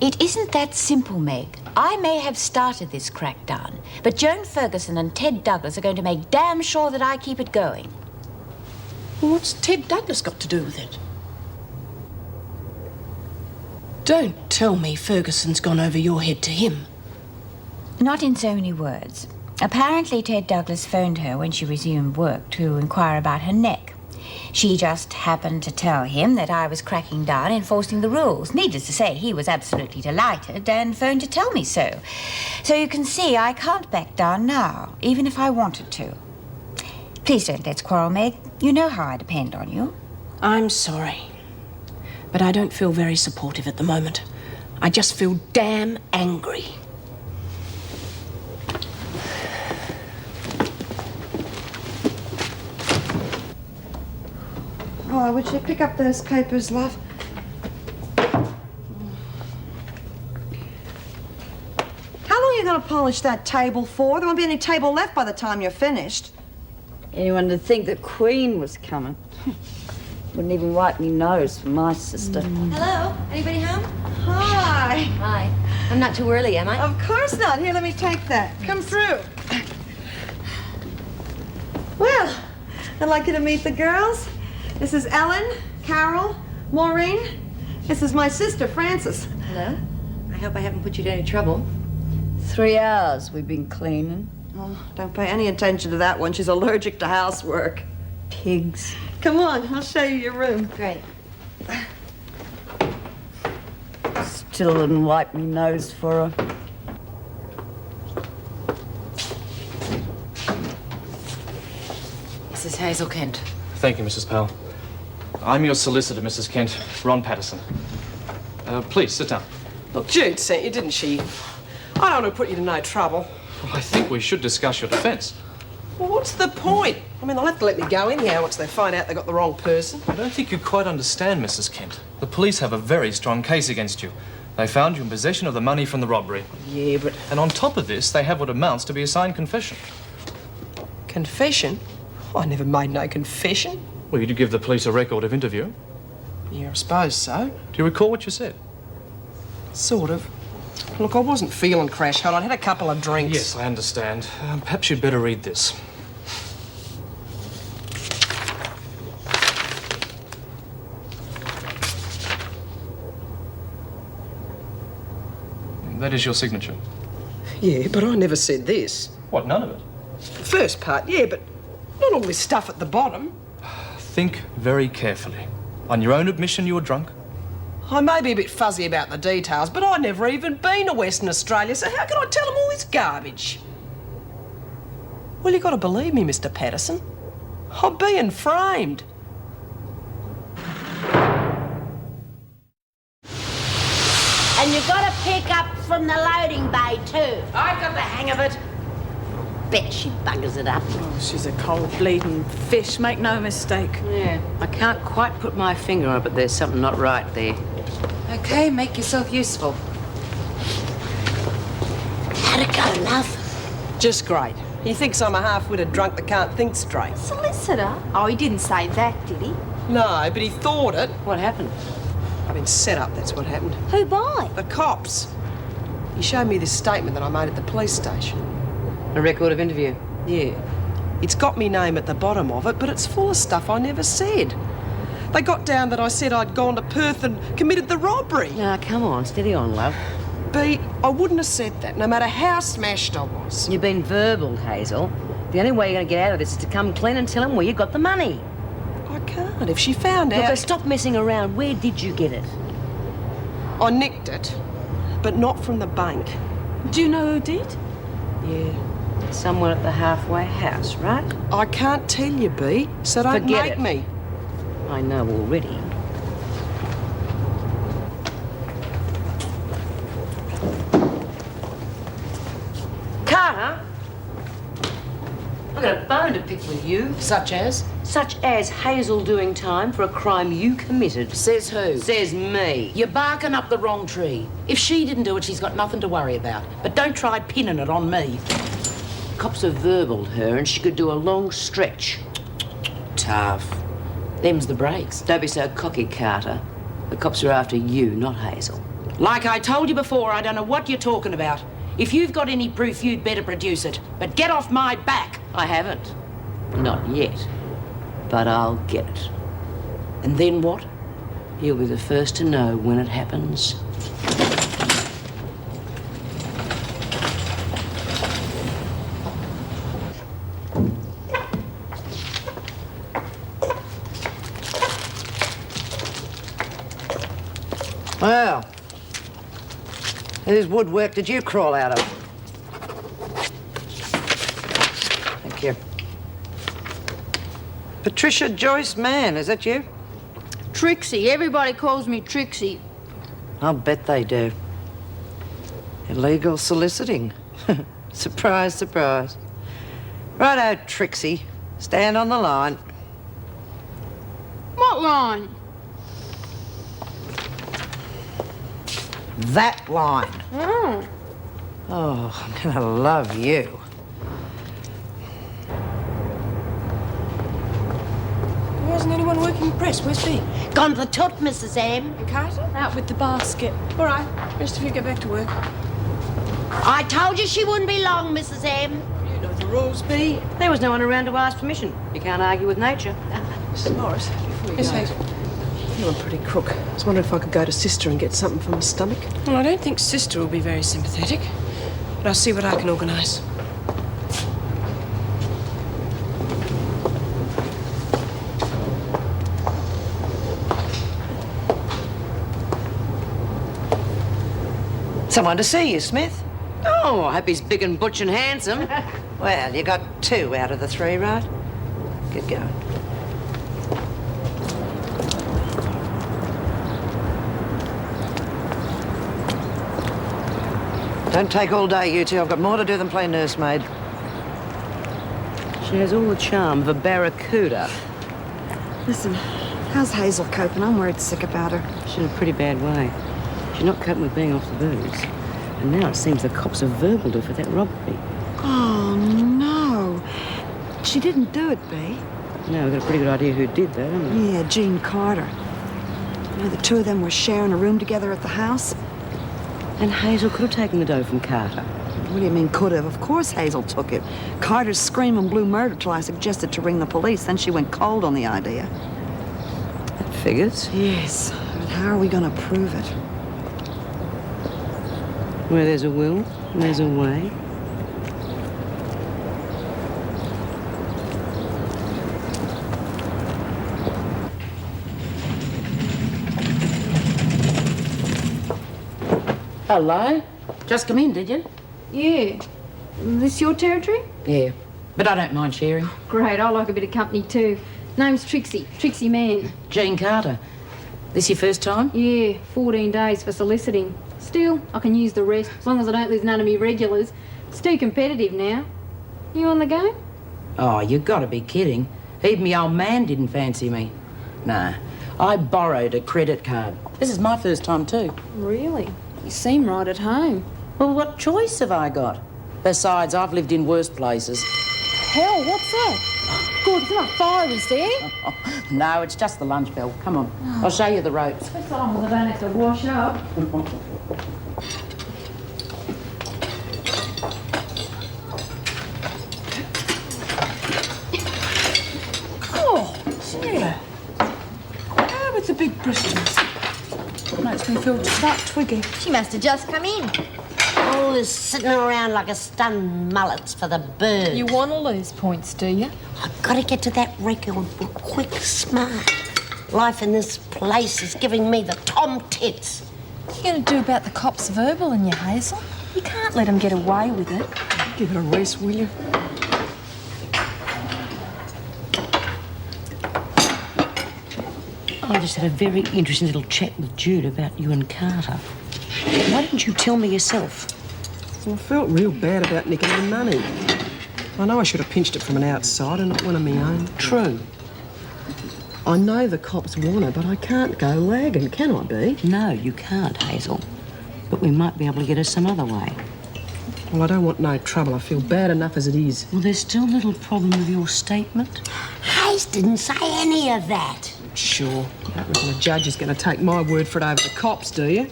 It isn't that simple, Meg. I may have started this crackdown, but Joan Ferguson and Ted Douglas are going to make damn sure that I keep it going. Well, what's Ted Douglas got to do with it? Don't tell me Ferguson's gone over your head to him. Not in so many words. Apparently, Ted Douglas phoned her when she resumed work to inquire about her neck. She just happened to tell him that I was cracking down, enforcing the rules. Needless to say, he was absolutely delighted and phoned to tell me so. So you can see I can't back down now, even if I wanted to. Please don't let's quarrel, Meg. You know how I depend on you. I'm sorry, but I don't feel very supportive at the moment. I just feel damn angry. Oh, would you pick up those papers, love? How long are you going to polish that table for? There won't be any table left by the time you're finished. Anyone to think the Queen was coming. Wouldn't even wipe me nose for my sister. Hello? Anybody home? Hi. Hi. I'm not too early, am I? Of course not. Here, let me take that. Come through. Well, I'd like you to meet the girls. This is Ellen, Carol, Maureen. This is my sister, Frances. Hello? I hope I haven't put you to any trouble. 3 hours we've been cleaning. Oh, don't pay any attention to that one. She's allergic to housework. Pigs. Come on, I'll show you your room. Great. Still didn't wipe me nose for her. This is Hazel Kent. Thank you, Mrs. Powell. I'm your solicitor, Mrs. Kent, Ron Patterson. Please, sit down. Look, Jude sent you, didn't she? I don't want to put you to no trouble. Well, I think we should discuss your defence. Well, what's the point? I mean, they'll have to let me go anyhow once they find out they got the wrong person. I don't think you quite understand, Mrs. Kent. The police have a very strong case against you. They found you in possession of the money from the robbery. Yeah, but... And on top of this, they have what amounts to be a signed confession. Confession? I never made no confession. Well, you did give the police a record of interview. Yeah, I suppose so. Do you recall what you said? Sort of. Look, I wasn't feeling crash hot. I'd had a couple of drinks. Yes, I understand. Perhaps you'd better read this. That is your signature. Yeah, but I never said this. What, none of it? The first part, yeah, but not all this stuff at the bottom. Think very carefully. On your own admission, you were drunk? I may be a bit fuzzy about the details, but I've never even been to Western Australia, so how can I tell them all this garbage? Well, you got to believe me, Mr. Patterson. I'm being framed. And you've got to pick up from the loading bay too. I've got the hang of it. Bet she buggers it up. Oh, she's a cold bleeding fish, make no mistake. Yeah, I can't quite put my finger on it, but there's something not right there. Okay, make yourself useful. How'd it go, love? Just great. He thinks I'm a half-witted drunk that can't think straight. Solicitor? Oh, he didn't say that, did he? No, but he thought it. What happened? I've been set up, that's what happened. Who by? The cops. He showed me this statement that I made at the police station. A record of interview? Yeah. It's got me name at the bottom of it, but it's full of stuff I never said. They got down that I said I'd gone to Perth and committed the robbery. Now, come on, steady on, love. Pete, I wouldn't have said that, no matter how smashed I was. You've been verbal, Hazel. The only way you're going to get out of this is to come clean and tell them where you got the money. I can't. If she found Look, out... stop messing around. Where did you get it? I nicked it, but not from the bank. Do you know who did? Yeah. Somewhere at the halfway house, right? I can't tell you, B, so don't Forget make it. me. I know already. Carter? I've got a bone to pick with you. Such as? Such as Hazel doing time for a crime you committed. Says who? Says me. You're barking up the wrong tree. If she didn't do it, she's got nothing to worry about. But don't try pinning it on me. Cops have verbaled her and she could do a long stretch. Tough. Them's the breaks. Don't be so cocky, Carter. The cops are after you, not Hazel. Like I told you before, I don't know what you're talking about. If you've got any proof, you'd better produce it. But get off my back. I haven't. Not yet. But I'll get it. And then what? You'll be the first to know when it happens. Well, whose woodwork did you crawl out of? Thank you. Patricia Joyce Mann, is that you? Trixie. Everybody calls me Trixie. I'll bet they do. Illegal soliciting. Surprise, surprise. Righto, Trixie. Stand on the line. What line? That line. Oh. Oh, I'm gonna love you. Why isn't anyone working the press? Where's Bea? Gone to the toot, Mrs. M. Carter? Out with the basket. All right. Rest of you get back to work. I told you she wouldn't be long, Mrs. M. You know the rules, Bea. There was no one around to ask permission. You can't argue with nature. Mrs. Morris, before you Yes, go. Hazel. I'm pretty crook. I was wondering if I could go to Sister and get something for my stomach. Well, I don't think Sister will be very sympathetic. But I'll see what I can organise. Someone to see you, Smith. Oh, I hope he's big and butch and handsome. Well, you got 2 out of the 3, right? Good going. Don't take all day, you two. I've got more to do than play nursemaid. She has all the charm of a barracuda. Listen, how's Hazel coping? I'm worried sick about her. She's in a pretty bad way. She's not coping with being off the booze. And now it seems the cops have verbaled her for that robbery. Oh, no. She didn't do it, Bea. Now we've got a pretty good idea who did that, haven't we? Yeah, Jean Carter. You know, the 2 of them were sharing a room together at the house. And Hazel could have taken the dough from Carter. What do you mean, could have? Of course Hazel took it. Carter's screaming blue murder till I suggested to ring the police. Then she went cold on the idea. That figures. Yes, but how are we going to prove it? Where there's a will, there's a way. Hello. Just come in, did you? Yeah. This your territory? Yeah. But I don't mind sharing. Great, I like a bit of company too. Name's Trixie. Trixie Mann. Jean Carter. This your first time? Yeah, 14 days for soliciting. Still, I can use the rest, as long as I don't lose none of me regulars. It's too competitive now. You on the game? Oh, you gotta be kidding. Even me old man didn't fancy me. Nah, I borrowed a credit card. This is my first time too. Really? You seem right at home. Well, what choice have I got? Besides, I've lived in worse places. Hell, what's that? God, it's not fire, is there? No, it's just the lunch bell. Come on, I'll show you the ropes. As long as I don't have to wash up. Oh, Sheila. How with the big Bristol's? Makes me feel just that twiggy. She must have just come in. All this sitting around like a stunned mullets for the birds. You want to lose points, do you? I've got to get to that record book quick, smart. Life in this place is giving me the tom tits. What are you going to do about the cops verbaling you, Hazel? You can't let them get away with it. Give it a rest, will you? I just had a very interesting little chat with Jude about you and Carter. Why didn't you tell me yourself? Well, I felt real bad about nicking the money. I know I should have pinched it from an outsider, not one of my own. True. I know the cops want her, but I can't go lagging, can I, Bea? No, you can't, Hazel. But we might be able to get her some other way. Well, I don't want no trouble. I feel bad enough as it is. Well, there's still a little problem with your statement. Hayes didn't say any of that. Sure. I don't reckon the judge is going to take my word for it over the cops, do you?